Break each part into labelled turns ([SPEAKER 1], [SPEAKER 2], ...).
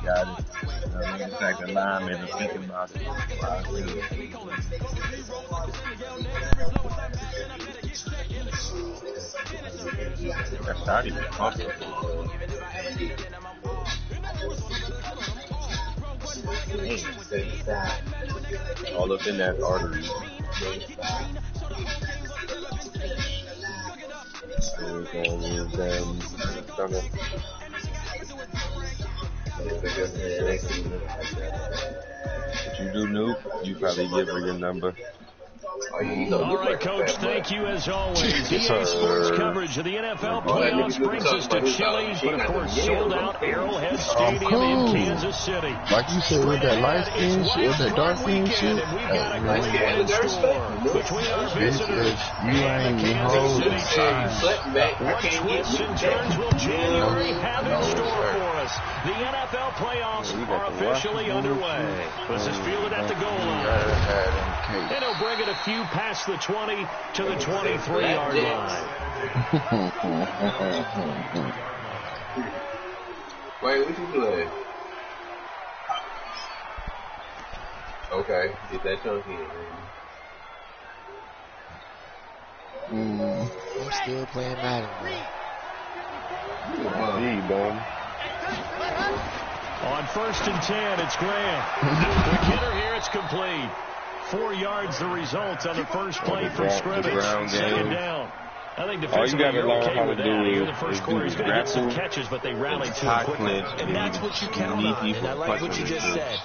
[SPEAKER 1] Got it. In fact, the linemen are thinking about it. That's not even possible. All up in that artery. If you do Nuke, you probably give her your number.
[SPEAKER 2] All right, Coach, thank you as always. EA Sports coverage of the NFL playoffs brings us to Chili's, but of course sold out Arrowhead Stadium in Kansas City.
[SPEAKER 3] Like you said, with that light skin shit, with that dark skin shit,
[SPEAKER 2] we've got a great one in store between our visitors and the Kansas City Chiefs. What twists and turns will January have in store for us? The NFL playoffs are officially underway. This is fielded at the goal line. And he'll bring it a few past the 20 to the 23-yard line.
[SPEAKER 4] Wait, what you play? Okay, get that chunky in,
[SPEAKER 3] I'm still playing Madden,
[SPEAKER 2] On 1st and 10, it's Graham. Quick hitter here, it's complete. 4 yards the result on the first play from scrimmage. Second down. I think defensively you're okay with that. Here in the first quarter, he's going to get some catches, but they rallied to him quickly.
[SPEAKER 5] And that's what you count on. And I like what you just said.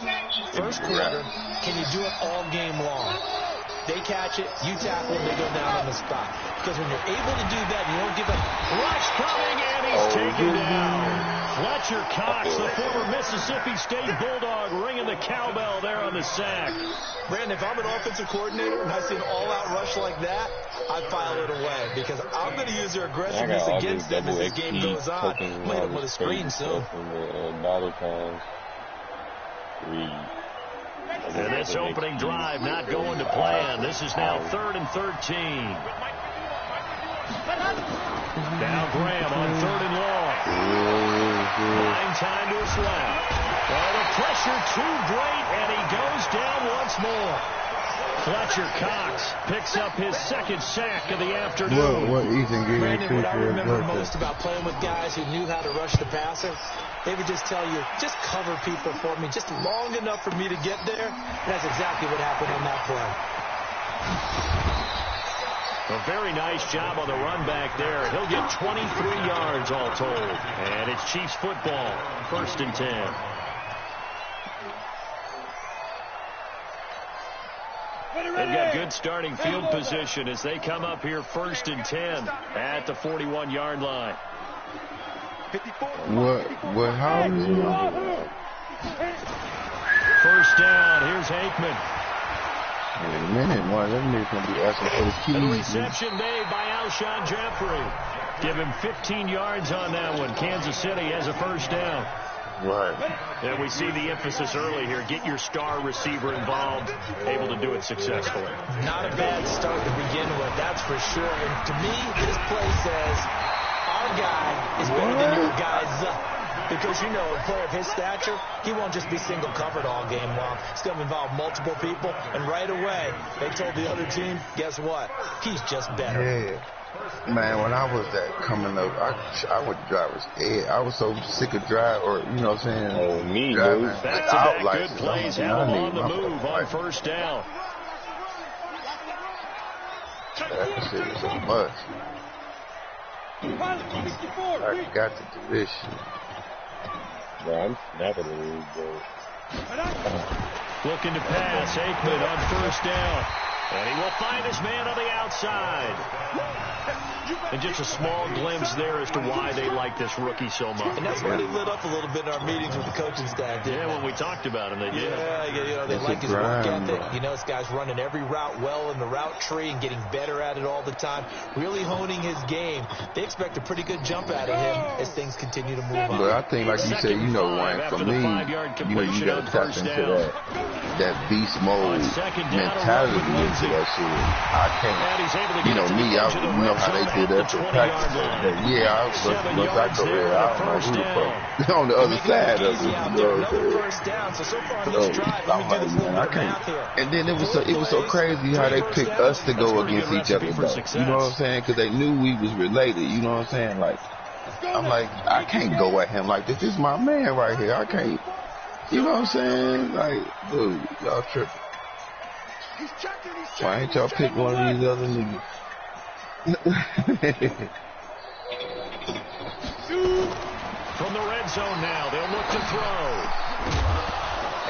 [SPEAKER 5] First quarter, can you do it all game long? They catch it, you tackle them, they go down on the spot. Because when you're able to do that, you don't give up.
[SPEAKER 2] Rush coming, and he's taken down. Fletcher Cox, the former Mississippi State Bulldog, ringing the cowbell there on the sack.
[SPEAKER 5] Brandon, if I'm an offensive coordinator and I see an all-out rush like that, I file it away because I'm going to use their aggressiveness against them as this game goes on. Might have with a screen soon.
[SPEAKER 2] And this opening drive not going to plan. This is now 3rd and 13. Now Graham on 3rd and long. Buying time to his left. Oh, the pressure too great, and he goes down once more. Fletcher Cox picks up his second sack of the afternoon.
[SPEAKER 3] What Ethan gave
[SPEAKER 5] Brandon, what I remember most about playing with guys who knew how to rush the passer, they would just tell you, just cover people for me, just long enough for me to get there. And that's exactly what happened on that play.
[SPEAKER 2] A very nice job on the run back there. He'll get 23 yards all told. And it's Chiefs football, 1st and 10. They've got good starting field position as they come up here 1st and 10 at the 41-yard line.
[SPEAKER 3] How is it?
[SPEAKER 2] First down, here's Aikman.
[SPEAKER 3] Wait a minute, one of them niggas going to be asking for the keys.
[SPEAKER 2] And a reception made by Alshon Jeffrey. Give him 15 yards on that one. Kansas City has a first down.
[SPEAKER 3] Right.
[SPEAKER 2] And we see the emphasis early here. Get your star receiver involved, able to do it successfully.
[SPEAKER 5] Not a bad start to begin with, that's for sure. And to me, this play says our guy is better than your guy's. Because, you know, a player of his stature, he won't just be single covered all game long. He's going to involve multiple people. And right away, they told the other team, guess what? He's just better.
[SPEAKER 3] Yeah. Man, when I was coming up, I would drive his head. I was so sick of driving, or, you know what I'm saying?
[SPEAKER 1] Oh, me,
[SPEAKER 3] driving
[SPEAKER 1] dude.
[SPEAKER 2] Back-to-back good plays have him on the move on first down.
[SPEAKER 3] That shit is so much. I got to do this shit.
[SPEAKER 1] Bro, I'm snapping the league, bro.
[SPEAKER 2] Looking to pass. Aikman on first down. And he will find his man on the outside. And just a small glimpse there as to why they like this rookie so much.
[SPEAKER 5] And that's why they lit up a little bit in our meetings with the coaching staff.
[SPEAKER 2] Yeah, when we talked about him, they did.
[SPEAKER 5] Yeah, they like his work ethic. You know, this guy's running every route well in the route tree and getting better at it all the time, really honing his game. They expect a pretty good jump out of him as things continue to move on.
[SPEAKER 3] But I think, like you said, you know, Wayne, for me, you know, you got to tap into that beast mode mentality into that shit. I can't, you know, me, you know how they did that for practice. Yeah, I go there. I don't know who the fuck on the other side of it. You know what I'm saying? I'm like, man, I can't. And then it was so crazy how they picked us to go against each other, though. You know what I'm saying? Because they knew we was related. You know what I'm saying? Like, I'm like, I can't go at him like this. This is my man right here. I can't. You know what I'm saying? Like, dude, y'all tripping. Why ain't y'all pick one of these other niggas?
[SPEAKER 2] From the red zone now, they'll look to throw.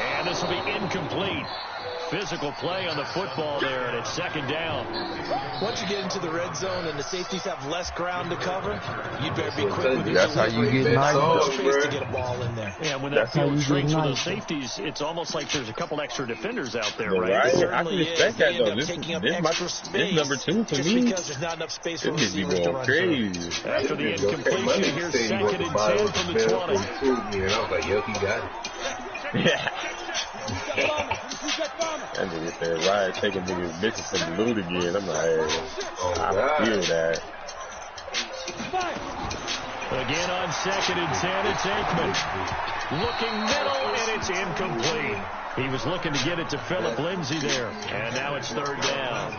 [SPEAKER 2] And this will be incomplete. Physical play on the football there, and it's second down.
[SPEAKER 5] Once you get into the red zone and the safeties have less ground to cover, you better be quick with your
[SPEAKER 3] That's how you get nice.
[SPEAKER 5] to get a ball in there.
[SPEAKER 2] Yeah, when that field shrinks with those safeties, it's almost like there's a couple extra defenders out there, right?
[SPEAKER 1] I can respect that, though. This number 2 for me.
[SPEAKER 5] Because there's not enough space for
[SPEAKER 1] This be
[SPEAKER 5] receivers to
[SPEAKER 1] going
[SPEAKER 5] run
[SPEAKER 1] crazy.
[SPEAKER 2] After the incompletion, here's second and 10 from the 20.
[SPEAKER 4] And I was like, yo, he got it.
[SPEAKER 1] Yeah. That nigga said, Ryan taking niggas bitches from the loot again. I'm like, hey, I feel that.
[SPEAKER 2] Again on second and 10, it's Aikman. Looking middle, and it's incomplete. He was looking to get it to Phillip Lindsay there. And now it's third down.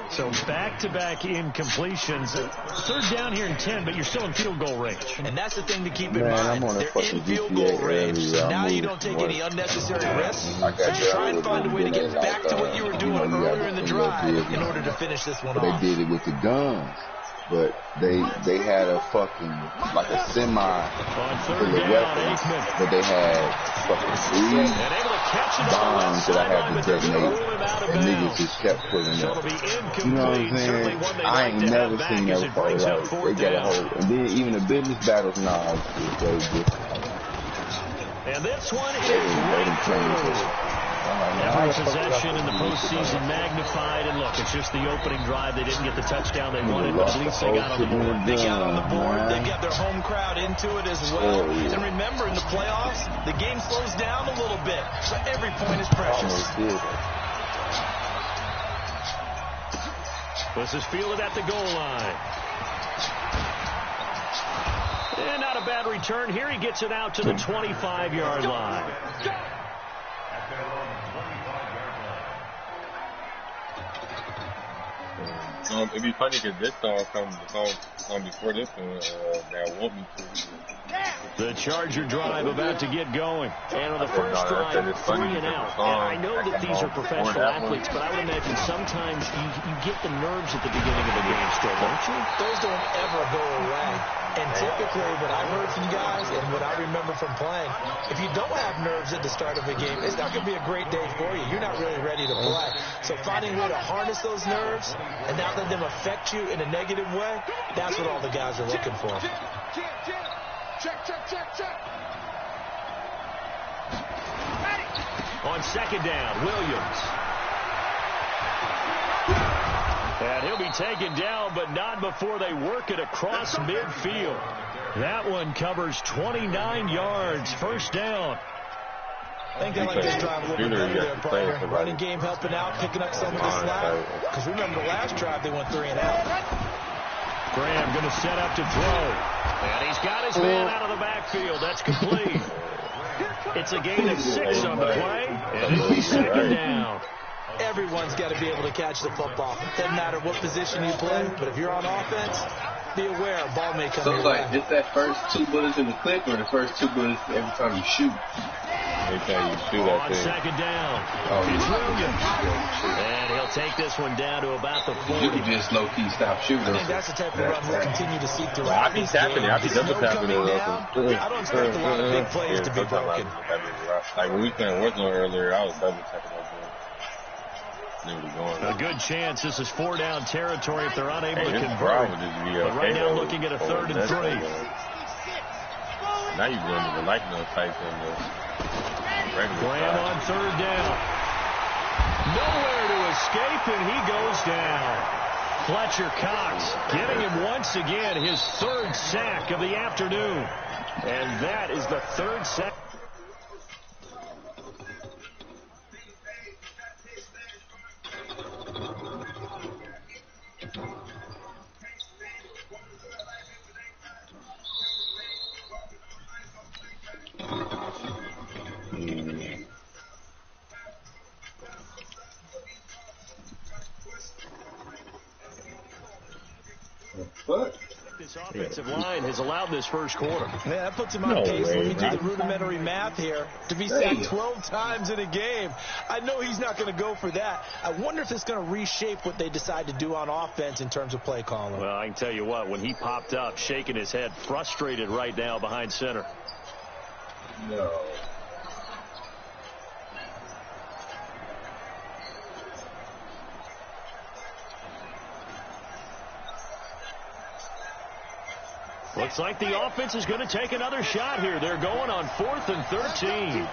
[SPEAKER 2] So back-to-back incompletions. Third down here in 10, but you're still in field goal range.
[SPEAKER 5] And that's the thing to keep in mind. They're in field goal range. So now you don't take any unnecessary risks. Just try and find a way to get back to what you were doing earlier in the drive in order to finish this one off.
[SPEAKER 3] They did it with the guns. But they had a fucking, like a semi full of weapons, but they had fucking 3 bombs that I had to detonate, and niggas just kept pulling up. You know what I'm saying? I ain't never seen that before. Like, they got a whole, and then even the business battles now is very different.
[SPEAKER 2] And this one is right through. Every possession in the postseason magnified, and look, it's just the opening drive. They didn't get the touchdown they wanted, but at least they got on the board.
[SPEAKER 5] They got on the board. They got their home crowd into it as well. And remember, in the playoffs, the game slows down a little bit, so every point is precious.
[SPEAKER 2] This is fielded at the goal line. And not a bad return here. He gets it out to the 25-yard line.
[SPEAKER 1] It'd be funny because this song comes before this one. That won't be true.
[SPEAKER 2] The Charger drive about to get going. And on the first drive, 3 and out. And I know that these are professional athletes, but I would imagine sometimes you get the nerves at the beginning of the game still, don't you?
[SPEAKER 5] Those don't ever go away. And typically, what I've heard from guys and what I remember from playing, if you don't have nerves at the start of a game, it's not going to be a great day for you. You're not really ready to play. So finding a way to harness those nerves and not let them affect you in a negative way, that's what all the guys are looking for.
[SPEAKER 6] Check.
[SPEAKER 2] On second down, Williams. And he'll be taken down, but not before they work it across midfield. That one covers 29 yards. First down.
[SPEAKER 5] I think they like this drive a little bit better there, partner. Running game helping out, picking up some of the slack. Because remember the last drive, they went 3 and out.
[SPEAKER 2] Graham going to set up to throw. And he's got his man out of the backfield. That's complete. It's a gain of 6 on the play. And it'll be second down.
[SPEAKER 5] Everyone's got to be able to catch the football. Doesn't matter what position you play, but if you're on offense, be aware a ball may come your way.
[SPEAKER 4] So like, is that first 2 bullets in the clip or the first 2 bullets every time you shoot?
[SPEAKER 1] Every time you shoot, I think.
[SPEAKER 2] On second down, it's Williams. And he'll take this one down to about the 40.
[SPEAKER 4] You can just low-key stop shooting.
[SPEAKER 5] I think that's the type of run we'll continue to see throughout.
[SPEAKER 1] I'll be tapping it. I'll be double tapping it.
[SPEAKER 5] I don't expect a lot of big plays to be broken.
[SPEAKER 1] Like when we playing Warzone earlier, I was double tapping that.
[SPEAKER 2] A good chance this is 4-down territory if they're unable to convert. But right now looking at a 3rd and 3.
[SPEAKER 1] Now you're going to the lightning type in the regular
[SPEAKER 2] Graham on 3rd down. Nowhere to escape, and he goes down. Fletcher Cox getting him once again his 3rd sack of the afternoon. And that is the 3rd sack. This offensive line has allowed this first quarter.
[SPEAKER 5] Yeah, that puts him on pace when we do the rudimentary math here to be sacked 12 times in a game. I know he's not going to go for that. I wonder if it's going to reshape what they decide to do on offense in terms of play calling.
[SPEAKER 2] Well, I can tell you what, when he popped up, shaking his head, frustrated right now behind center.
[SPEAKER 4] No.
[SPEAKER 2] Looks like the offense is going to take another shot here. They're going on 4th and 13.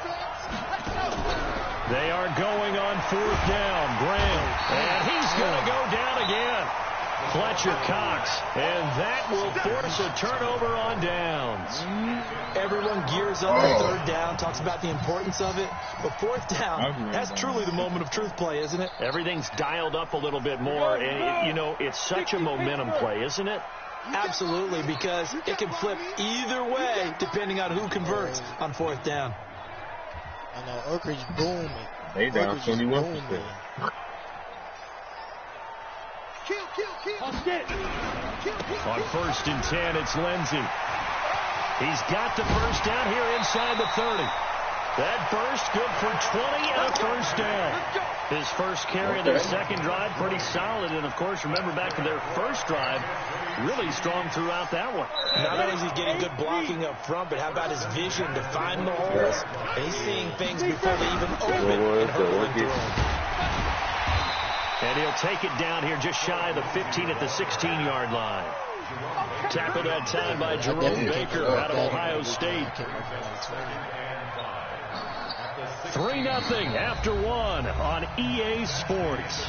[SPEAKER 2] They are going on 4th down. Graham, and he's going to go down again. Fletcher Cox, and that will force a turnover on downs.
[SPEAKER 5] Everyone gears up for 3rd down, talks about the importance of it. But 4th down, that's truly the moment of truth play, isn't it?
[SPEAKER 2] Everything's dialed up a little bit more. And, you know, it's such a momentum play, isn't it?
[SPEAKER 5] Absolutely, because it can flip either way depending on who converts on 4th down.
[SPEAKER 6] I know Urker's booming.
[SPEAKER 1] They down 21%.
[SPEAKER 2] On 1st and 10, it's Lindsey. He's got the first down here inside the 30. That burst good for 20 and a first down. His first carry of their second drive, pretty solid. And, of course, remember back to their first drive, really strong throughout that one.
[SPEAKER 5] Not only is he getting good blocking up front, but how about his vision to find the holes? And he's seeing things before they even open and hurtling through them.
[SPEAKER 2] And he'll take it down here just shy of the 15 at the 16-yard line. Tackled that time by Jerome Baker out of Ohio State. 3-0 after 1 on EA Sports.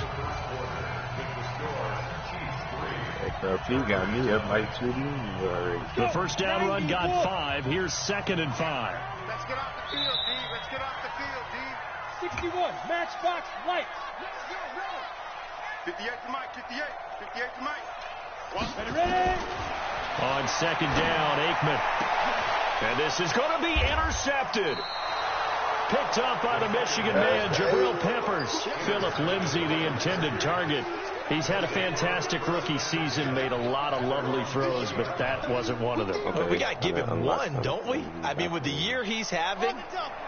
[SPEAKER 1] Got me up like 2 minutes already.
[SPEAKER 2] The first down run got 5. Here's 2nd and 5.
[SPEAKER 7] Let's get off the field, D. Let's get off the field, D.
[SPEAKER 8] 61, matchbox, light.
[SPEAKER 7] 58 to Mike, 58. 58 to Mike.
[SPEAKER 8] Ready?
[SPEAKER 2] On 2nd down, Aikman. And this is going to be intercepted. Picked up by the Michigan man, Jabril Peppers. Philip Lindsay, the intended target. He's had a fantastic rookie season, made a lot of lovely throws, but that wasn't one of them.
[SPEAKER 5] Well, we got to give him one, don't we? I mean, with the year he's having,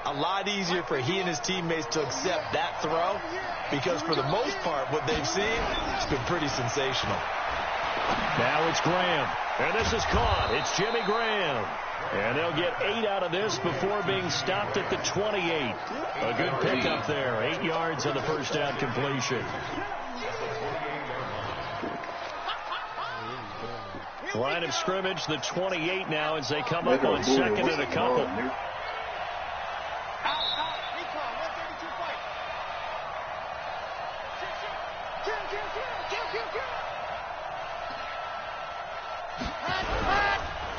[SPEAKER 5] a lot easier for he and his teammates to accept that throw, because for the most part, what they've seen, it's been pretty sensational.
[SPEAKER 2] Now it's Graham, and this is caught. It's Jimmy Graham. And they'll get 8 out of this before being stopped at the 28. A good pickup there. 8 yards on the first down completion. Line of scrimmage, the 28 now as they come up on 2nd and a couple.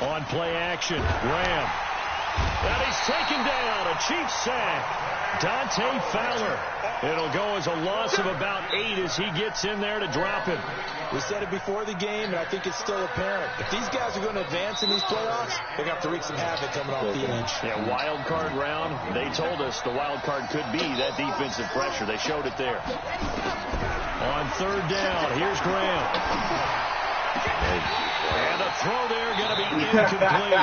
[SPEAKER 2] On play action, Graham. And he's taken down, a cheap sack. Dante Fowler. It'll go as a loss of about 8 as he gets in there to drop him.
[SPEAKER 5] We said it before the game, and I think it's still apparent. If these guys are going to advance in these playoffs, they're going to have to wreak some havoc coming off the edge.
[SPEAKER 2] Yeah, wild card round. They told us the wild card could be that defensive pressure. They showed it there. On 3rd down, here's Graham. And a throw there going to be incomplete.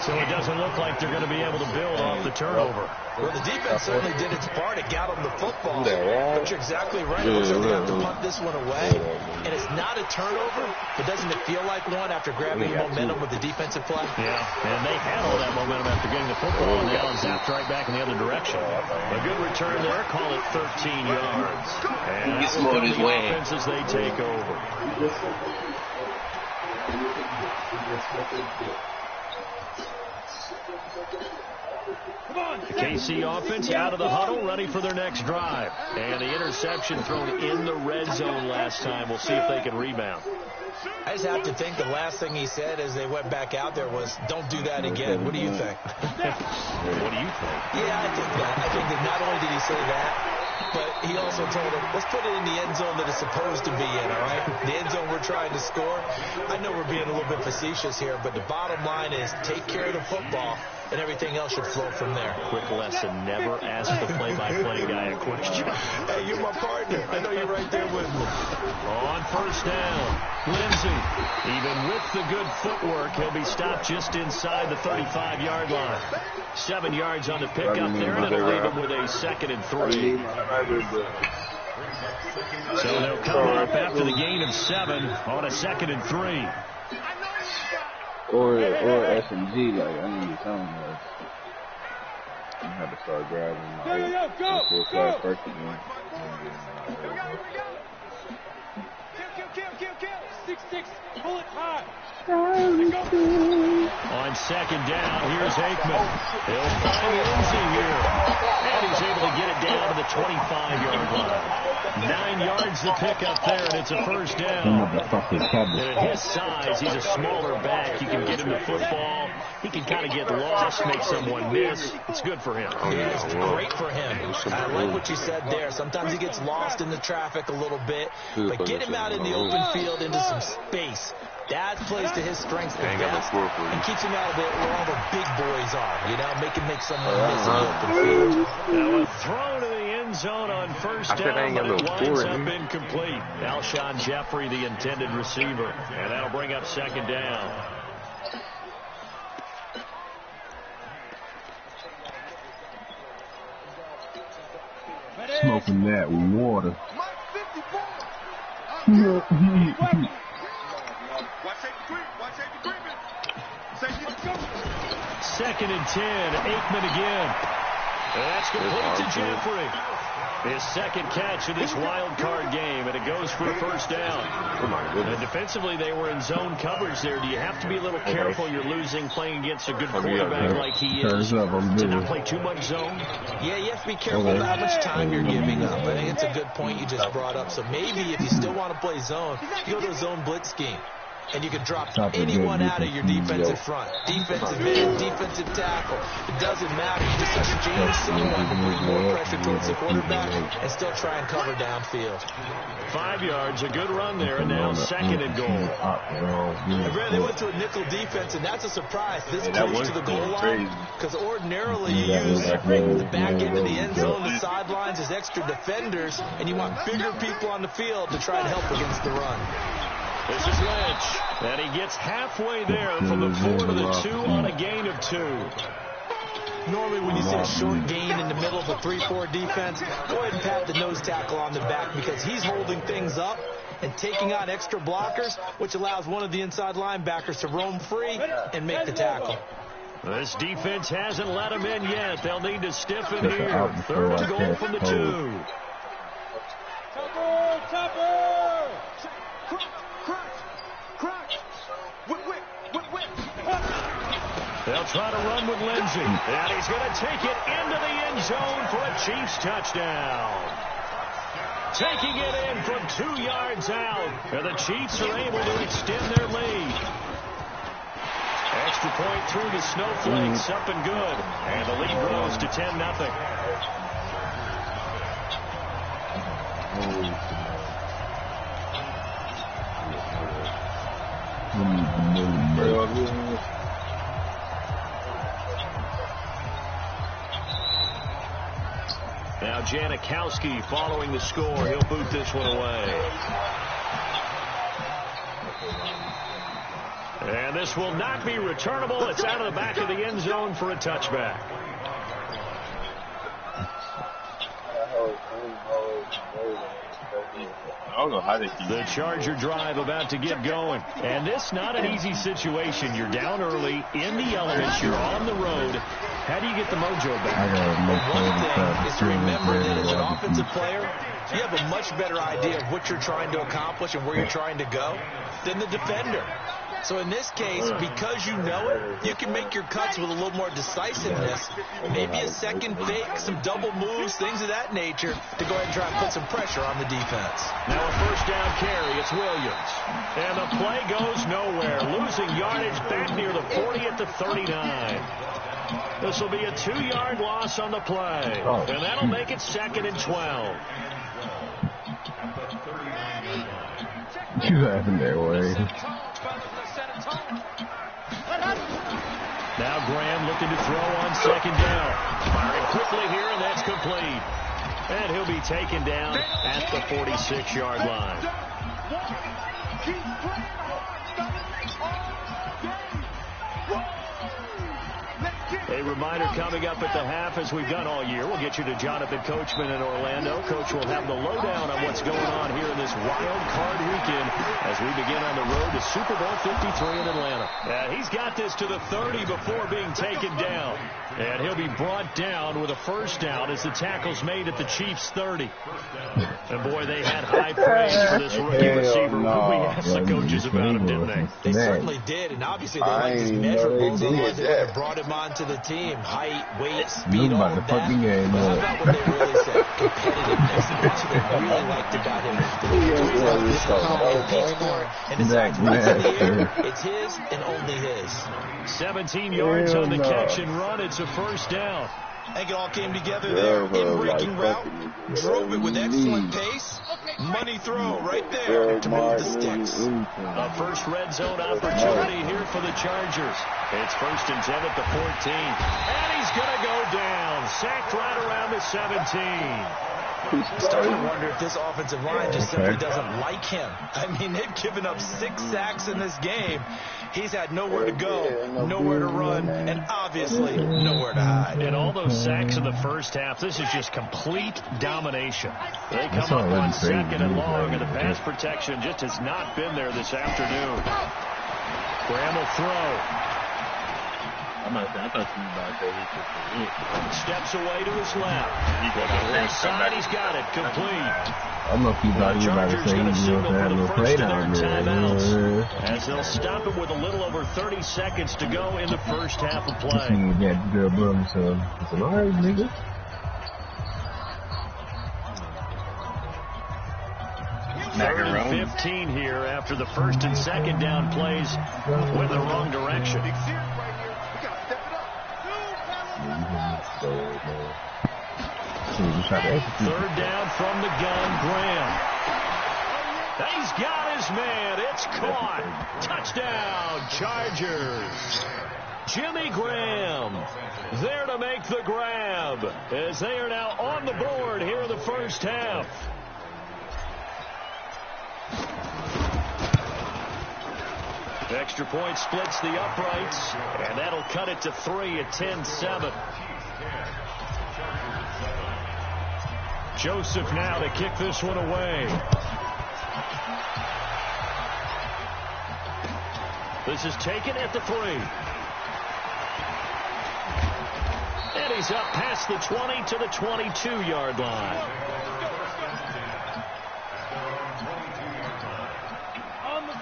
[SPEAKER 2] So it doesn't look like they're going to be able to build off the turnover.
[SPEAKER 5] Well, the defense certainly did its part. It got them the football. But you're exactly right. It looks like they have to punt this one away. And it's not a turnover, but doesn't it feel like one after grabbing momentum with the defensive play?
[SPEAKER 2] Yeah, and they had all that momentum after getting the football, and now zapped right back in the other direction. A good return there. Call it 13 yards. And
[SPEAKER 4] He smote his way.
[SPEAKER 2] Offense as they take over. The KC offense out of the huddle, ready for their next drive. And the interception thrown in the red zone last time. We'll see if they can rebound.
[SPEAKER 5] I just have to think the last thing he said as they went back out there was, don't do that again. What do you think?
[SPEAKER 2] What do you think?
[SPEAKER 5] Yeah, I think that. I think that not only did he say that, but he also told him, let's put it in the end zone that it's supposed to be in, all right? The end zone we're trying to score. I know we're being a little bit facetious here, but the bottom line is take care of the football, and everything else should flow from there.
[SPEAKER 2] Quick lesson, never ask the play-by-play guy a question.
[SPEAKER 5] Hey, you're my partner. I know you're right there with me.
[SPEAKER 2] On first down, Lindsey, even with the good footwork, he'll be stopped just inside the 35-yard line. 7 yards on the pickup there, and it'll leave him with a 2nd and 3. So they'll come up after the gain of 7 on a 2nd and 3.
[SPEAKER 3] Or SMG, like, I need to tell him that. I have to start grabbing my full class first again.
[SPEAKER 8] Kill. 6-6. Bullet high.
[SPEAKER 2] On second down, here's Aikman. He'll find Lindsey here. And he's able to get it down to the 25-yard line. 9 yards to pick up there, and it's a first down. And at his size, he's a smaller back. You can get him the football. He can kind of get lost, make someone miss. It's good for him.
[SPEAKER 5] It's great for him. I like what you said there. Sometimes he gets lost in the traffic a little bit, but get him out in the open field into some space. That plays to his strengths the best and keeps him out of it where all the big boys are, you know, make someone miss in the open field.
[SPEAKER 2] Now a throw to the end zone on first down, but it winds up incomplete. Alshon Jeffrey, the intended receiver, and that'll bring up second down.
[SPEAKER 3] Smoking that water.
[SPEAKER 2] Second and 10, Aikman again. That's complete to Jeffrey. His second catch of this wild card game, and it goes for a first down. And defensively, they were in zone coverage there. Do you have to be a little careful? You're losing playing against a good quarterback like he is to not play too much zone?
[SPEAKER 5] Yeah, you have to be careful how much time you're giving up. I think it's a good point you just brought up. So maybe if you still want to play zone, you go to a zone blitz scheme. And you can drop anyone out of your defensive front. Defensive end, defensive tackle. It doesn't matter. You just exchange someone to bring more pressure towards the quarterback and still try and cover downfield.
[SPEAKER 2] 5 yards, a good run there, and now second and goal.
[SPEAKER 5] They went to a nickel defense, and that's a surprise. This close to the goal line, because ordinarily you use the back end of the end zone, the sidelines as extra defenders, and you want bigger people on the field to try and help against the run.
[SPEAKER 2] This is Lynch, and he gets halfway there from the 4 to the 2 on a gain of 2.
[SPEAKER 5] Normally when you see a short gain in the middle of a 3-4 defense, go ahead and pat the nose tackle on the back because he's holding things up and taking on extra blockers, which allows one of the inside linebackers to roam free and make the tackle.
[SPEAKER 2] This defense hasn't let him in yet. They'll need to stiffen here. Third and goal from the 2.
[SPEAKER 8] Topper!
[SPEAKER 2] They'll try to run with Lindsey. And he's going to take it into the end zone for a Chiefs touchdown. Taking it in from 2 yards out. And the Chiefs are able to extend their lead. Extra point through the snowflakes. Up and good. And the lead grows to 10-0. Now Janikowski following the score. He'll boot this one away. And this will not be returnable. It's out of the back of the end zone for a touchback.
[SPEAKER 1] I don't know how they keep
[SPEAKER 2] the Charger drive about to get going. And this not an easy situation. You're down early in the elements. You're on the road. How do you get the mojo back?
[SPEAKER 5] One thing is to remember that as an offensive player, you have a much better idea of what you're trying to accomplish and where you're trying to go than the defender. So in this case, because you know it, you can make your cuts with a little more decisiveness. Maybe a second fake, some double moves, things of that nature to go ahead and try and put some pressure on the defense.
[SPEAKER 2] Now a first down carry. It's Williams. And the play goes nowhere. Losing yardage back near the 40 at the 39. This will be a 2-yard loss on the play. And that'll make it 2nd and 12.
[SPEAKER 3] You having that way.
[SPEAKER 2] Now Graham looking to throw on 2nd down. Firing quickly here, and that's complete. And he'll be taken down at the 46-yard line. A reminder coming up at the half, as we've done all year. We'll get you to Jonathan Coachman in Orlando. Coach will have the lowdown on what's going on here in this wild card weekend as we begin on the road to Super Bowl 53 in Atlanta. He's got this to the 30 before being taken down. And he'll be brought down with a first down as the tackle's made at the Chiefs' 30. And, boy, they had high praise for this rookie receiver. We asked the coaches about him, didn't they?
[SPEAKER 5] They certainly did, and obviously they liked his measurables. Otherwise they would have brought him onto the team. Height, weight, speed, all of that. But how about what they really said? Competitiveness. That's what they really liked about him. And decides what's in the air, it's his and only his.
[SPEAKER 2] 17 yards on the catch and run. It's a first down.
[SPEAKER 5] I think it all came together there. In breaking route, drove it with excellent pace. Money throw right there to move the sticks.
[SPEAKER 2] A first red zone opportunity here for the Chargers. It's 1st and 10 at the 14. And he's going to go down. Sacked right around the 17.
[SPEAKER 5] I'm starting to wonder if this offensive line just simply doesn't like him. I mean, they've given up 6 sacks in this game. He's had nowhere to go, nowhere to run, and obviously nowhere to hide.
[SPEAKER 2] And all those sacks in the first half, this is just complete domination. They come up on 2nd and long, and the pass protection just has not been there this afternoon. Graham will throw.
[SPEAKER 1] I thought you were about to say he took
[SPEAKER 2] steps away to his left. On the left side, he's got it. Complete.
[SPEAKER 3] I'm going to keep out here about to say he's going to have no play down there.
[SPEAKER 2] As they'll stop him with a little over 30 seconds to go in the first half of play.
[SPEAKER 3] That girl brother, so it's all right, nigga.
[SPEAKER 2] Third and 15 here after the 1st and 2nd down plays went the wrong direction. Third down from the gun, Graham. He's got his man. It's caught. Touchdown, Chargers. Jimmy Graham there to make the grab as they are now on the board here in the first half. Extra point splits the uprights, and that'll cut it to 3 at 10-7. Joseph now to kick this one away. This is taken at the 3. And he's up past the 20 to the 22-yard line.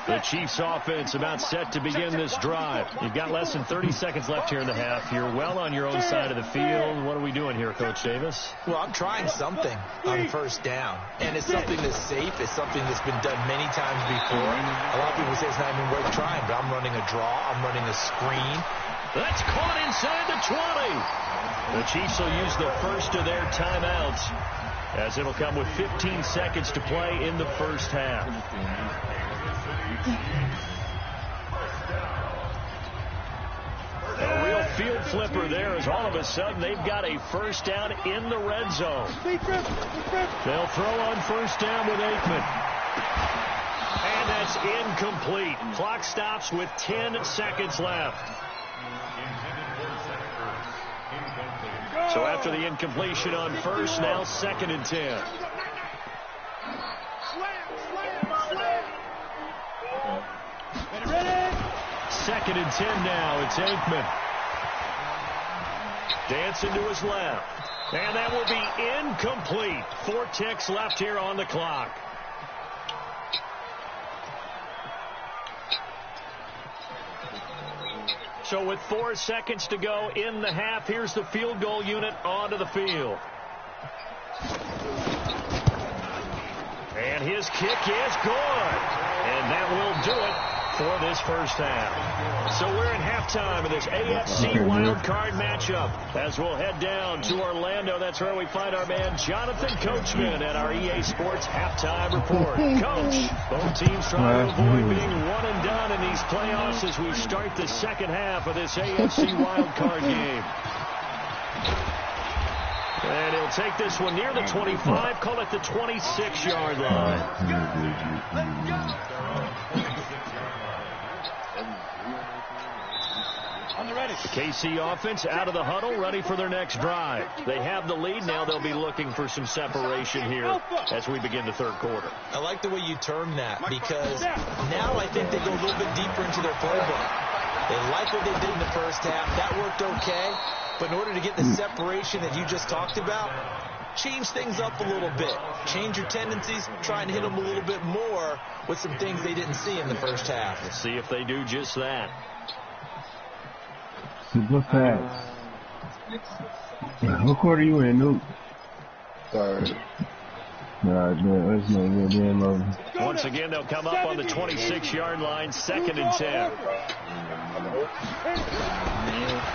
[SPEAKER 2] The Chiefs offense about set to begin this drive. You've got less than 30 seconds left here in the half. You're well on your own side of the field. What are we doing here, Coach Davis?
[SPEAKER 5] Well, I'm trying something on first down. And it's something that's safe. It's something that's been done many times before. A lot of people say it's not even worth trying, but I'm running a draw. I'm running a screen.
[SPEAKER 2] That's caught inside the 20. The Chiefs will use the first of their timeouts as it'll come with 15 seconds to play in the first half. A real field flipper there as all of a sudden they've got a first down in the red zone. They'll throw on first down with Aikman. And that's is incomplete. Clock stops with 10 seconds left. So after the incompletion on first, now 2nd and 10. Second and 10 now. It's Aikman. Dancing to his left. And that will be incomplete. 4 ticks left here on the clock. So with 4 seconds to go in the half, here's the field goal unit onto the field. And his kick is good. And that will do it for this first half. So we're at halftime of this AFC wildcard matchup as we'll head down to Orlando. That's where we find our man Jonathan Coachman at our EA Sports halftime report. Coach, both teams trying to avoid being one and done in these playoffs as we start the second half of this AFC wildcard game. And he'll take this one near the 25, call it the 26-yard line. The KC offense out of the huddle, ready for their next drive. They have the lead. Now they'll be looking for some separation here as we begin the third quarter.
[SPEAKER 5] I like the way you term that because now I think they go a little bit deeper into their playbook. They like what they did in the first half. That worked okay. But in order to get the separation that you just talked about, change things up a little bit. Change your tendencies. Try and hit them a little bit more with some things they didn't see in the first half.
[SPEAKER 2] Let's see if they do just that.
[SPEAKER 9] Super fast. What quarter you in, Nuke?
[SPEAKER 3] Third.
[SPEAKER 9] Alright, man, let's know you're damn over.
[SPEAKER 2] Once again, they'll come up on the 26-yard line, 2nd and 10.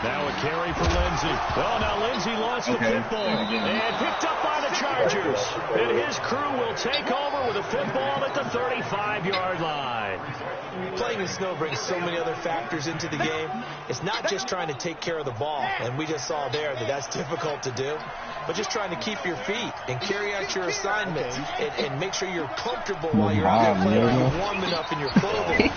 [SPEAKER 2] Now a carry for Lindsey. Oh, now Lindsey lost the football and picked up by the Chargers. And his crew will take over with a football at the 35-yard line.
[SPEAKER 5] Playing in snow brings so many other factors into the game. It's not just trying to take care of the ball, and we just saw there that that's difficult to do, but just trying to keep your feet and carry out your assignments and make sure you're comfortable while you're out there playing. You're warm enough in your clothing.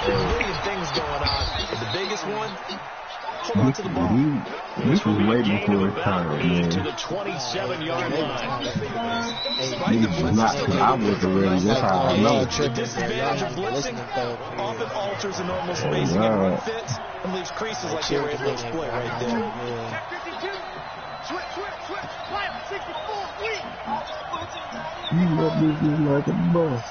[SPEAKER 5] There's a million things going on. But the biggest one, hold on to the ball.
[SPEAKER 9] This was way before his time, man.
[SPEAKER 2] To the 27-yard line.
[SPEAKER 9] I was already, that's how I know.
[SPEAKER 5] The disadvantage of blitzing often alters the normal spacing and run fits and leaves creases like they were able to exploit right there.
[SPEAKER 9] You love this just like a boss.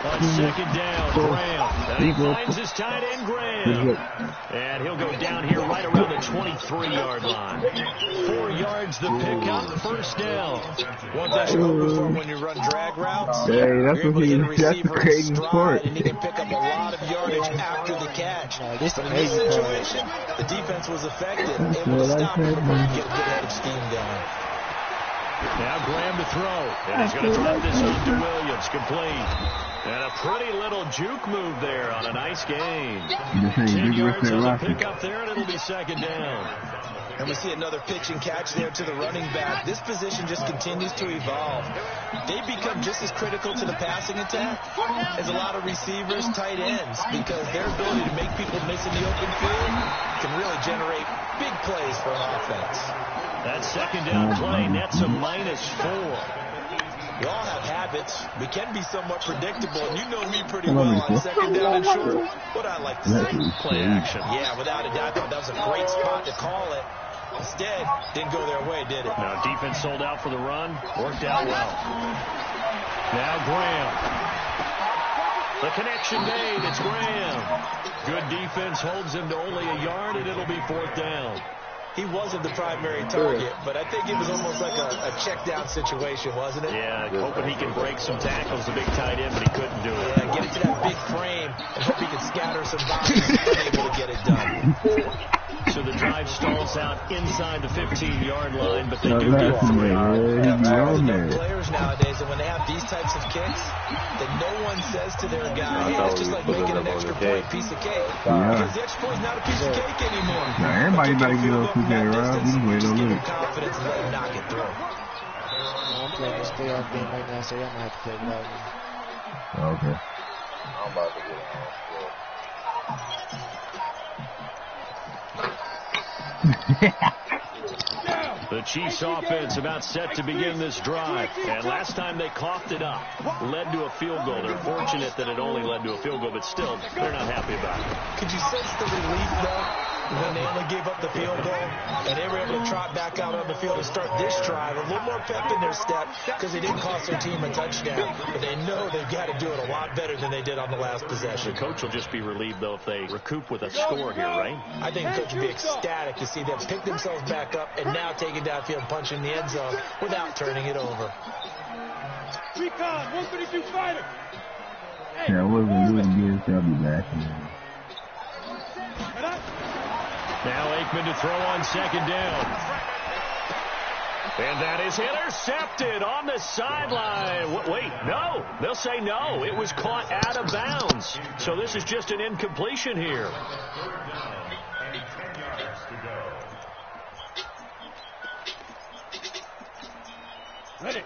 [SPEAKER 2] On 2nd down, Graham. And he finds his tight end, Graham. And he'll go down here right around the 23-yard line. 4 yards the pickup, first down.
[SPEAKER 5] One thing to look for when you run drag routes,
[SPEAKER 9] hey, that's what that's the crazy part.
[SPEAKER 5] And he can pick up a lot of yardage after the catch. But in this situation, the defense was effective, able to stop him and get a good head of steam going.
[SPEAKER 2] Now Graham to throw. And he's going to drop this one to Williams. Complete. And a pretty little juke move there on a nice game. 10 yards on the pickup there, and it'll be 2nd down.
[SPEAKER 5] And we see another pitch and catch there to the running back. This position just continues to evolve. They become just as critical to the passing attack as a lot of receivers, tight ends, because their ability to make people miss in the open field can really generate big plays for an offense.
[SPEAKER 2] That 2nd down play nets a -4.
[SPEAKER 5] We all have habits. We can be somewhat predictable, and you know me pretty well on 2nd down and short. What I like to see,
[SPEAKER 2] play action.
[SPEAKER 5] Yeah, without a doubt, I thought that was a great spot to call it. Instead, didn't go their way, did it?
[SPEAKER 2] Now defense sold out for the run. Worked out well. Now Graham. The connection made. It's Graham. Good defense holds him to only a yard, and it'll be 4th down.
[SPEAKER 5] He wasn't the primary target, but I think it was almost like a check-down situation, wasn't it?
[SPEAKER 2] Yeah, hoping he can break some tackles, the big tight end, but he couldn't do it.
[SPEAKER 5] Yeah, get into that big frame and hope he can scatter some bodies and unable to get it done.
[SPEAKER 2] So the drive stalls out inside the 15-yard line, but they do get 3.
[SPEAKER 5] Players nowadays, and when they have these types of kicks, that no one says to their guy, hey, it's just like making an extra point piece of cake. Because the extra point is not a piece of cake anymore.
[SPEAKER 9] Now, everybody better get up to that around. We can wait on it.
[SPEAKER 5] Confidence and let him knock it through.
[SPEAKER 6] I'm playing this playoff game right now, so I'm going to have to play without me.
[SPEAKER 9] Okay.
[SPEAKER 3] I'm about to get on.
[SPEAKER 2] The Chiefs offense about set to begin this drive. And last time they coughed it up, led to a field goal. They're fortunate that it only led to a field goal, but still, they're not happy about it.
[SPEAKER 5] Could you sense the relief, though, when they only gave up the field goal and they were able to trot back out on the field and start this drive? A little more pep in their step because they didn't cost their team a touchdown. But they know they've got to do it a lot better than they did on the last possession.
[SPEAKER 2] The coach will just be relieved, though, if they recoup with a score here, right?
[SPEAKER 5] I think the coach will be ecstatic to see them pick themselves back up and now take it downfield, punch in the end zone without turning it over.
[SPEAKER 8] Recon, 132 fighter.
[SPEAKER 9] Yeah, I wasn't really good, so I'll be back.
[SPEAKER 2] Now Aikman to throw on second down. And that is intercepted on the sideline. Wait, no. They'll say no. It was caught out of bounds. So this is just an incompletion here.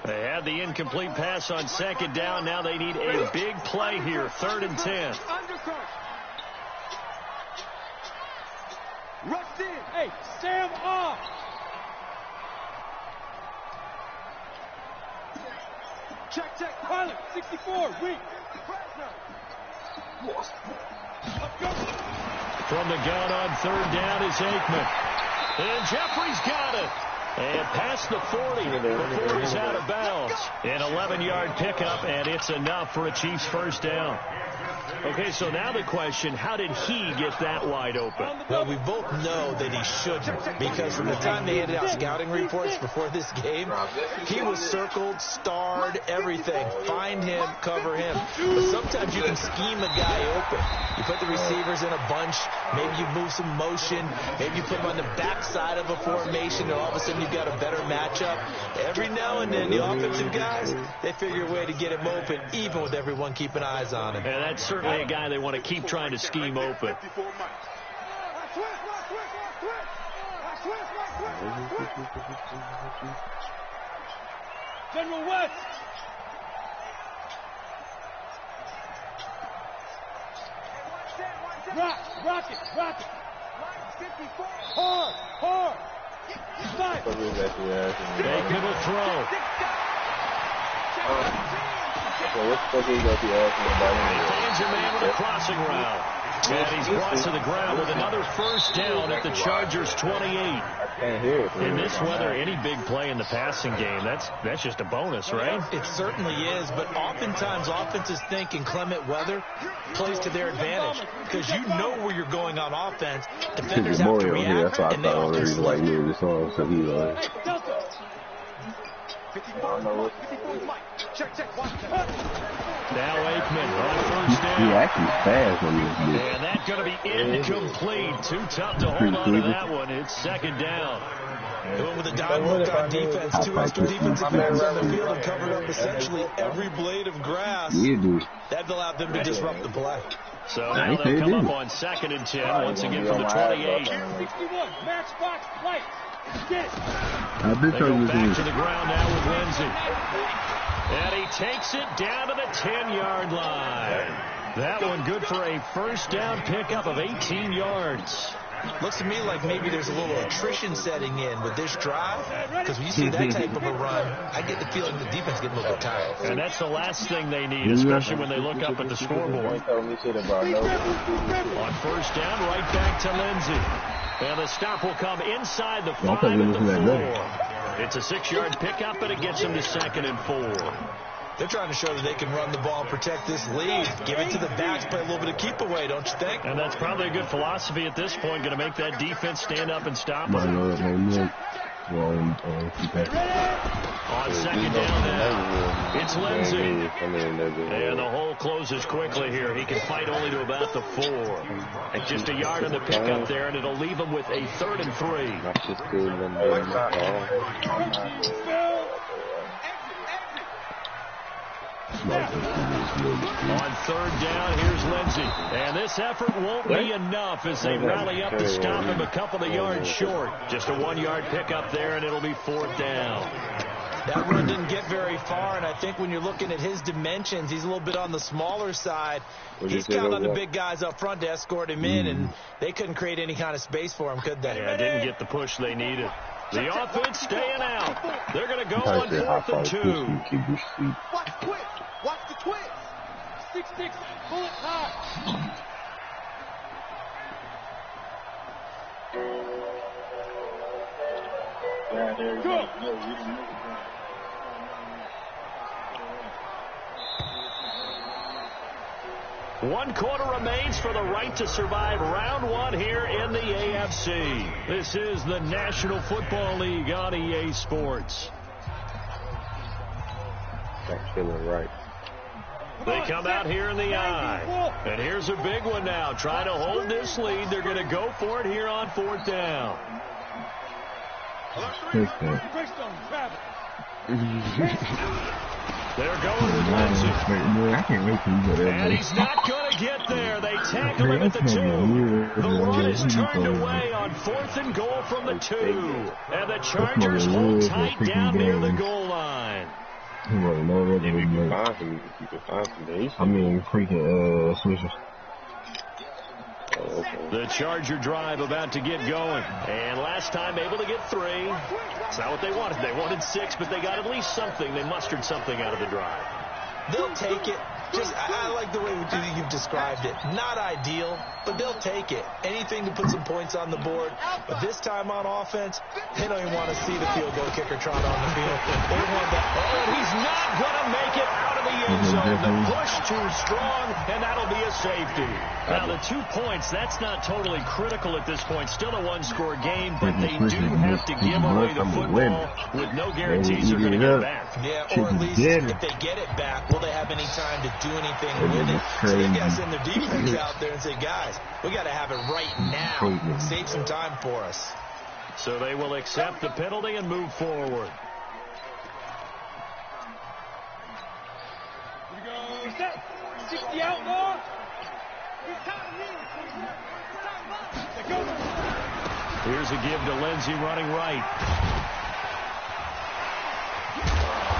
[SPEAKER 2] They had the incomplete pass on second down. Now they need a big play here. 3rd and 10.
[SPEAKER 8] Rushed in. Hey, Sam off. Check. Pilot, 64, weak.
[SPEAKER 2] From the gun on 3rd down is Aikman. And Jeffrey's got it. And past the 40 before he's out of bounds. An 11-yard pickup, and it's enough for a Chiefs first down. Okay, so now the question, how did he get that wide open?
[SPEAKER 5] Well, we both know that he shouldn't, because from the time they handed out scouting reports before this game, he was circled, starred, everything. Find him, cover him. But sometimes you can scheme a guy open. You put the receivers in a bunch, maybe you move some motion, maybe you put them on the backside of a formation, and all of a sudden you've got a better matchup. Every now and then, the offensive guys, they figure a way to get him open, even with everyone keeping eyes on him.
[SPEAKER 2] And that's certainly a guy they want to keep trying to scheme open.
[SPEAKER 8] General West. Rocket. Hard.
[SPEAKER 2] Aikman will throw. Finds a man with a crossing route. And he's brought to the ground with another first down at the Chargers' 28. In this weather, any big play in the passing game, that's just a bonus, right?
[SPEAKER 5] It certainly is, but oftentimes offenses think inclement weather plays to their advantage because you know where you're going on offense. Defenders have to react, and they often slow.
[SPEAKER 2] Now Aikman on first down.
[SPEAKER 9] He actually fast on this dude.
[SPEAKER 2] And that's going to be incomplete. Too tough to hold on to that one. It's second down.
[SPEAKER 5] Going with a dime look on defense, 2 extra defensive players on the field and covered up essentially every blade of grass. That allowed them to disrupt the play.
[SPEAKER 2] So now they'll come up on 2nd and 10 once again from the 28.
[SPEAKER 8] 61, matchbox, light. Get it.
[SPEAKER 2] They go back to the ground now with Lindsey. And he takes it down to the 10-yard line. That one good for a first down pickup of 18 yards.
[SPEAKER 5] Looks to me like maybe there's a little attrition setting in with this drive, because when you see that type of a run, I get the feeling the defense getting a little bit tired.
[SPEAKER 2] And that's the last thing they need, especially when they look up at the scoreboard. On first down, right back to Lindsey. And the stop will come inside the 5 at the 4. It's a 6-yard pickup, but it gets them to 2nd and 4.
[SPEAKER 5] They're trying to show that they can run the ball and protect this lead. Give it to the backs, play a little bit of keep away, don't you think?
[SPEAKER 2] And that's probably a good philosophy at this point, going to make that defense stand up and stop them. On second down now, it's Lindsey. And the hole closes quickly here. He can fight only to about the 4. And just a yard on the pickup there, and it'll leave him with a 3rd and 3. On 3rd down, here's Lindsey. And this effort won't be enough as they rally up to stop him a couple of yards short. Just a 1-yard pickup there, and it'll be 4th down.
[SPEAKER 5] That run didn't get very far, and I think when you're looking at his dimensions, he's a little bit on the smaller side. He's counting on the big guys up front to escort him in, and they couldn't create any kind of space for him, could they?
[SPEAKER 2] Yeah, didn't get the push they needed. The offense staying out. They're going to go on 4th and 2.
[SPEAKER 8] Watch the twist. Watch the twist. 6-6, bullet high. Go.
[SPEAKER 2] One quarter remains for the right to survive round 1 here in the AFC. This is the National Football League on EA Sports.
[SPEAKER 1] That's feeling right.
[SPEAKER 2] They come out here in the eye. And here's a big one now. Trying to hold this lead. They're going to go for it here on 4th down. They're going with Lindsey. And he's not going to get there. They tackle him at the 2. The run is turned away on 4th and goal from the 2. And the Chargers hold tight down near the goal line.
[SPEAKER 9] I mean, freaking switches.
[SPEAKER 2] The Charger drive about to get going. And last time able to get 3. It's not what they wanted. They wanted 6, but they got at least something. They mustered something out of the drive.
[SPEAKER 5] They'll take it. Just, I like the way you've described it. Not ideal, but they'll take it. Anything to put some points on the board. But this time on offense, they don't even want to see the field goal kicker trot on the field. They want that.
[SPEAKER 2] Oh, he's not going to make it out of the end zone. The push too strong, and that'll be a safety. Now, the 2 points, that's not totally critical at this point. Still a one-score game, but they do have to give away the football with no guarantees they're going to get it back.
[SPEAKER 5] Yeah, or at least if they get it back, will they have any time to do anything with it? So they got to send their defense out there and say, guys, we got to have it right now. Save some time for us.
[SPEAKER 2] So they will accept the penalty and move forward.
[SPEAKER 8] Here we go. Set. 60 out more.
[SPEAKER 2] Here's a give to Lindsey running right.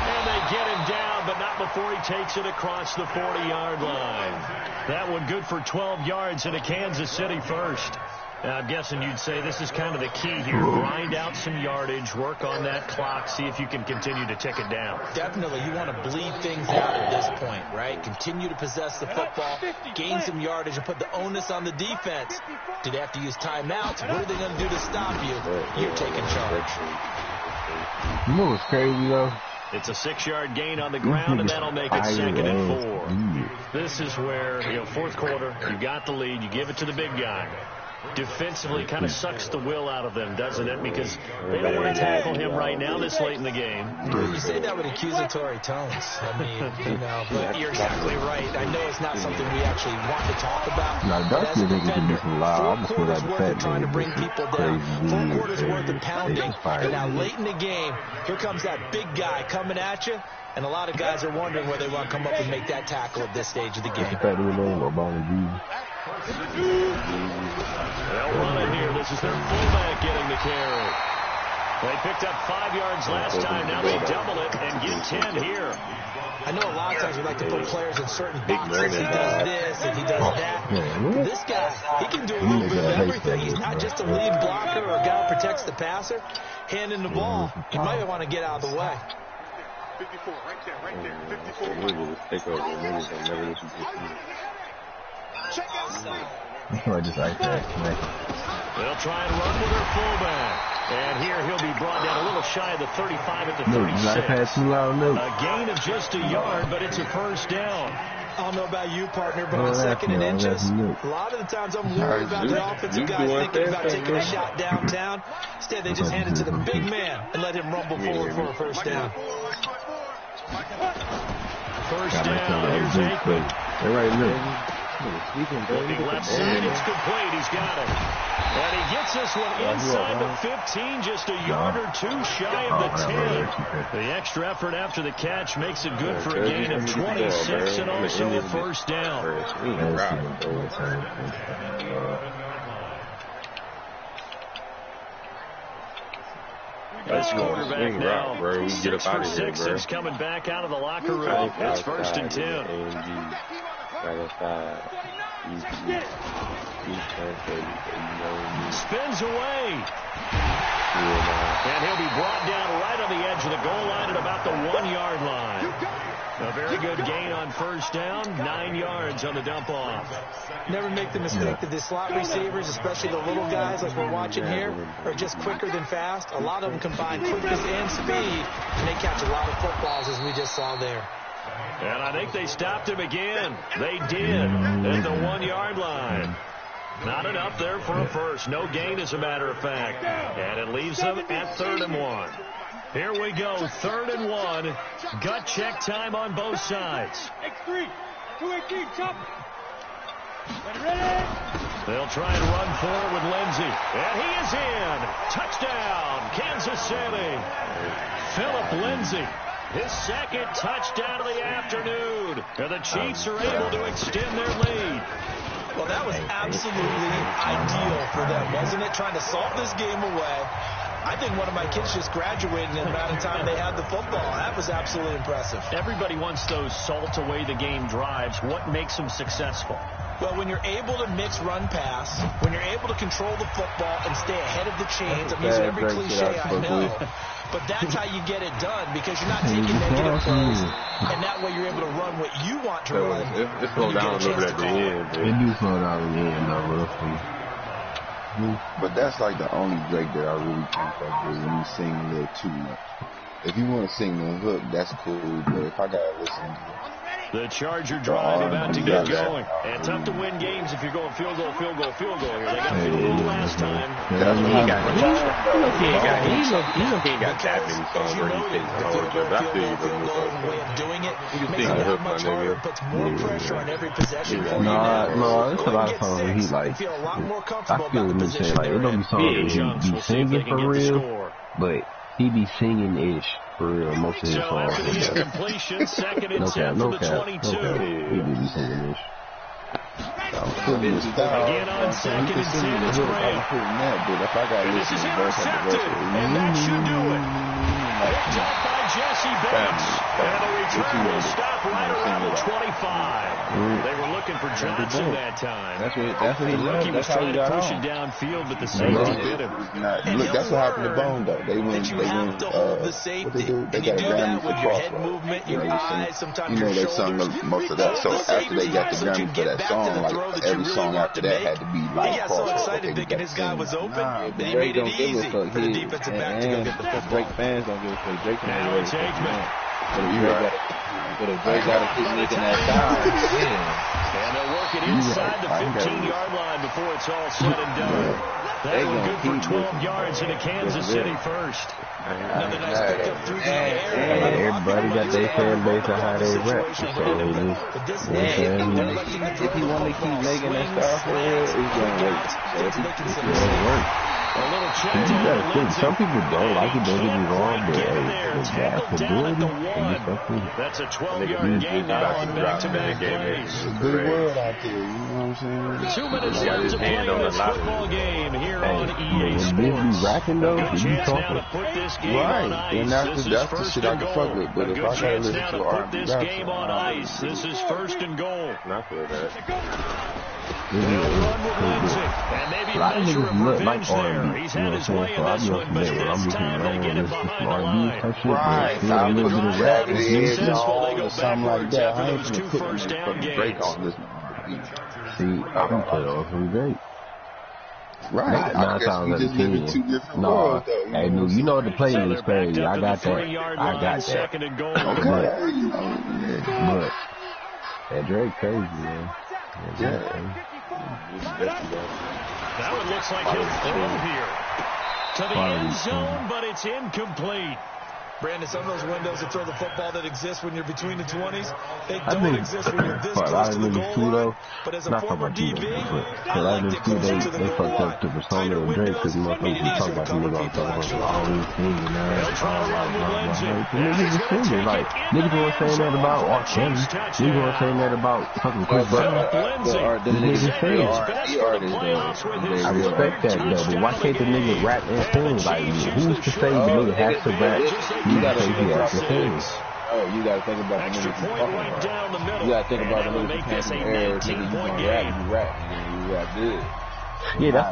[SPEAKER 2] And they get him down, but not before he takes it across the 40-yard line. That one good for 12 yards into Kansas City first. Now, I'm guessing you'd say this is kind of the key here. Grind out some yardage, work on that clock, see if you can continue to tick it down.
[SPEAKER 5] Definitely. You want to bleed things out at this point, right? Continue to possess the football, gain some yardage, and put the onus on the defense. Do they have to use timeouts? What are they going to do to stop you? You're taking charge.
[SPEAKER 9] You know what's crazy, though?
[SPEAKER 2] It's a 6-yard gain on the ground, and that'll make it 2nd and 4. This is where, 4th quarter, you got the lead, you give it to the big guy. Defensively kind of sucks the will out of them, doesn't it? Because they don't want to tackle him right now this late in the game.
[SPEAKER 5] You say that with accusatory tones. I mean, but you're exactly right. I know it's not something we actually want to talk about. But as a defender, 4 quarters worth of trying to bring people down, 4 quarters worth of pounding, and now late in the game, here comes that big guy coming at you, and a lot of guys are wondering where they want to come up and make that tackle at this stage of the game.
[SPEAKER 2] They'll run it here. This is their fullback getting the carry. They picked up 5 yards last time. Now they double it and get 10 here.
[SPEAKER 5] I know a lot of times we like to put players in certain boxes. He does this and he does that. This guy, he can do a little bit of everything. He's not just a lead blocker or a guy who protects the passer. Handing the ball, he might want to get out of the way.
[SPEAKER 7] 54, right there, 54. Check outside.
[SPEAKER 9] They'll try
[SPEAKER 2] and run with their fullback. And here he'll be brought down a little shy of the 35 at the 36. A gain of just a yard, but it's a first down.
[SPEAKER 5] I don't know about you, partner, but on 2nd and inches, a lot of the times I'm worried about the offensive guys thinking about taking a shot downtown. Instead, they just hand it to the big man and let him rumble forward for a first down.
[SPEAKER 2] First down, here's Aikman.
[SPEAKER 9] They're right there.
[SPEAKER 2] Looking left side, it's complete. He's got it. And he gets this one inside the 15, just a yard or 2 shy of the 10. The extra effort after the catch makes it good for a gain of 26 and also a first down. This quarterback now,
[SPEAKER 1] bro. We get up out of here,
[SPEAKER 2] 6 for 6
[SPEAKER 1] bro.
[SPEAKER 2] since coming back out of the locker room. It's 1st and 10. Spins away. And he'll be brought down right on the edge of the goal line at about the 1-yard line. A very good gain on 1st down, 9 yards on the dump-off.
[SPEAKER 5] Never make the mistake that the slot receivers, especially the little guys like we're watching here, are just quicker than fast. A lot of them combine quickness and speed, and they catch a lot of footballs, as we just saw there.
[SPEAKER 2] And I think they stopped him again. They did at the 1-yard line. Not enough there for a first. No gain, as a matter of fact. And it leaves them at 3rd and 1. Here we go, 3rd and 1. Gut check time on both sides.
[SPEAKER 8] X3, 218, chop. Ready?
[SPEAKER 2] They'll try and run forward with Lindsey. And he is in. Touchdown, Kansas City. Philip Lindsey. His 2nd touchdown of the afternoon. And the Chiefs are able to extend their lead.
[SPEAKER 5] Well, that was absolutely ideal for them, wasn't it? Trying to salt this game away. I think one of my kids just graduated in the amount of time they had the football. That was absolutely impressive.
[SPEAKER 2] Everybody wants those salt away the game drives. What makes them successful?
[SPEAKER 5] Well, when you're able to mix run-pass, when you're able to control the football and stay ahead of the chains, I'm using every cliche I know, but that's how you get it done, because you're not taking negative plays, and that way you're able to run what you want to run.
[SPEAKER 1] It slowed down a little bit at the end.
[SPEAKER 9] It do slow down a little bit, roughly.
[SPEAKER 3] But that's like the only Drake that I really think that good when you sing a little too much. If you want to sing the hook, that's cool, but if I gotta listen to
[SPEAKER 2] the Charger drive about to get going. And tough to win games if you're going field goal here. They got field goal last time.
[SPEAKER 1] He ain't got that many songs where he takes the whole job. I feel you for the way of doing it. You can sing the hook, my nigga.
[SPEAKER 5] Puts more pressure on every possession.
[SPEAKER 9] No, it's a lot of songs he like. I feel what you're saying. Like, it don't be songs that he be singing for real, but he be singing-ish for real most of his songs.
[SPEAKER 2] After the incompletion, 2nd and 10 from the 22.
[SPEAKER 9] He do be singing-ish.
[SPEAKER 2] Again on 2nd and 10, it's Graham. And this is intercepted, and that should do it. Picked up by Jesse Bates. And the return will stop right around the 25. They were looking for Johnson that time.
[SPEAKER 3] That's what he
[SPEAKER 2] looked. He was trying to push it downfield, but the safety bit him.
[SPEAKER 3] Look, that's what happened to Bone, though. They went,
[SPEAKER 5] to hold the safety.
[SPEAKER 3] They
[SPEAKER 5] you
[SPEAKER 3] got
[SPEAKER 5] do
[SPEAKER 3] a Grammy
[SPEAKER 5] that with
[SPEAKER 3] for
[SPEAKER 5] your
[SPEAKER 3] crossroads.
[SPEAKER 5] head movement, your eyes, sometimes
[SPEAKER 3] you know,
[SPEAKER 5] your
[SPEAKER 3] they sung
[SPEAKER 5] shoulders.
[SPEAKER 3] most of that. So after they got the Grammy for that song, like every song after that had to be like
[SPEAKER 5] he got so excited thinking his guy was open, and he made it easy for the defensive back to go get the football.
[SPEAKER 10] Drake fans don't give a fuck. Drake
[SPEAKER 2] now it's Aikman.
[SPEAKER 10] But if Drake got to keep making that down,
[SPEAKER 2] and they'll work it inside the 15-yard line before it's all said and done. That one good for 12 yards into Kansas City first.
[SPEAKER 5] Another nice pickup through the air.
[SPEAKER 9] Everybody got their fan base on how they rap. So
[SPEAKER 10] if he want to keep making that stuff for real, it's going to work. So if
[SPEAKER 9] it's going to work.
[SPEAKER 2] A little check
[SPEAKER 9] you gotta think, some people don't like it, don't get me wrong, but
[SPEAKER 2] tackled down at the 1. That's a 12-yard gain now on back-to-back plays.
[SPEAKER 3] It's a good world out there, you know what I'm saying?
[SPEAKER 2] 2 minutes left to play in this football game here on EA Sports.
[SPEAKER 9] Be racking though,
[SPEAKER 2] Good chance now to put this game on ice.
[SPEAKER 3] And
[SPEAKER 2] This is
[SPEAKER 3] that's the
[SPEAKER 2] first
[SPEAKER 3] shit I
[SPEAKER 2] and
[SPEAKER 3] can
[SPEAKER 2] goal.
[SPEAKER 3] fuck with, but
[SPEAKER 2] A
[SPEAKER 3] if
[SPEAKER 2] good
[SPEAKER 3] I gotta
[SPEAKER 2] chance
[SPEAKER 3] listen
[SPEAKER 2] now
[SPEAKER 3] to
[SPEAKER 2] to
[SPEAKER 3] R&B
[SPEAKER 2] put this game on ice. This is 1st and goal.
[SPEAKER 1] Not for that.
[SPEAKER 2] They'll run with Lindsey, and maybe a measure of revenge there. He's had his way in this one, but this time they get him behind the line.
[SPEAKER 3] Right,
[SPEAKER 2] Drive
[SPEAKER 3] a little bit of rap
[SPEAKER 2] successful. They go
[SPEAKER 3] something like
[SPEAKER 2] backwards
[SPEAKER 3] that.
[SPEAKER 2] after those 2 first-down gains.
[SPEAKER 9] See, I can put on some great.
[SPEAKER 3] Right,
[SPEAKER 9] I guess we just live in 2 different worlds, though. Hey, you know the play is crazy. I got that.
[SPEAKER 2] Second and goal.
[SPEAKER 3] Okay.
[SPEAKER 9] But that Drake crazy, man.
[SPEAKER 2] That one looks like he'll throw here to the end zone, but it's incomplete.
[SPEAKER 5] Brandon, some of those windows to throw the football that exist when you're between the 20s, they don't exist when you're this close to the goal line. But as a former DB, I like it closer to the goal line. Tighter windows, make it easier to cover people, actually.
[SPEAKER 9] They'll try to run with Lindsey. Niggas were saying that about Arkin. Niggas were saying that about fucking Chris Brown. I respect that, though, but why can't the nigga rap and sing? Like, who's to say the nigga has to rap? You gotta say he has to sing.
[SPEAKER 10] Oh, you gotta think about the niggas you talking about. You gotta think about the niggas who came from air, nigga, you gonna rap, you rap good.
[SPEAKER 9] Yeah, that's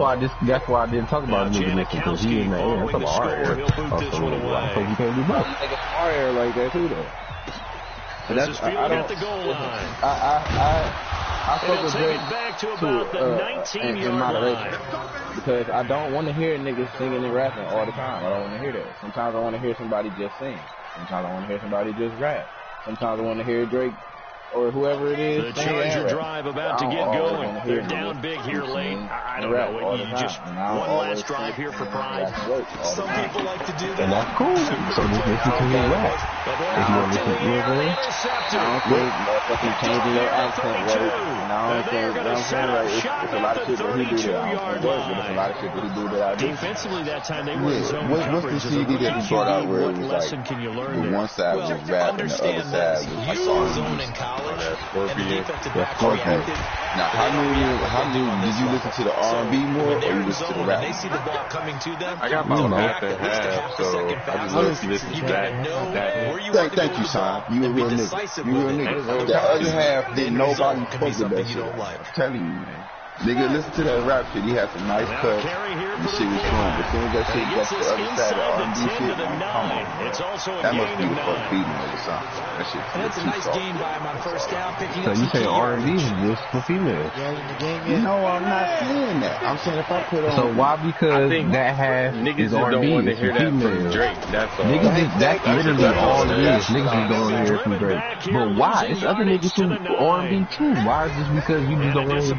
[SPEAKER 9] why I didn't talk about the nigga because he in the air. I'm talking about our air. So you can't do both.
[SPEAKER 10] Niggas our air like that too, though.
[SPEAKER 2] This is Field at the goal line.
[SPEAKER 10] I fuck with Drake in moderation because I don't want to hear niggas singing and rapping all the time. I don't want to hear that. Sometimes I want to hear somebody just sing. Sometimes I want to hear somebody just rap. Sometimes I want to hear Drake or whoever it is.
[SPEAKER 2] The Charger drive about to get going. They're down big here late. I don't know what you just one last drive here for pride.
[SPEAKER 5] Some people like to do that.
[SPEAKER 9] And that's cool. So just listen to his rap. If you want to listen to his rap,
[SPEAKER 10] I don't think motherfucking changing your accent, right? And I don't think, you know what I'm saying? Like, it's a lot of shit that he do that I don't think works, but it's a lot of shit that he do that I do.
[SPEAKER 2] Defensively that time they were in zone
[SPEAKER 3] What's the CD that he brought out where it was like, the one side was rap and the other side was like
[SPEAKER 5] zone in college.
[SPEAKER 3] Scorpion. Now, how new did you listen to the R&B more or you listen to the rap?
[SPEAKER 5] They see the ball coming to them.
[SPEAKER 1] I got my half and half, so I just listen to that.
[SPEAKER 3] Thank you, son. You a real nigga. You a real nigga. The other half didn't nobody fuck with that shit. I'm telling you, man. Nigga, listen to that rap shit. He had some nice cuts. The shit was strong. But as soon as that shit got to the other side of R&B shit, man, come on, man. That must be the fuck beating or something. That shit.
[SPEAKER 5] And that's a nice gain by him on first down, picking up.
[SPEAKER 9] So you say R&B is just for females?
[SPEAKER 3] No, I'm not saying that. I'm saying if I put on.
[SPEAKER 9] So why? Because that half is R&B is for females. Niggas is that's literally all it is. Niggas just don't want to hear from Drake. But why? It's other niggas who R&B too. Why is this because you just don't want to?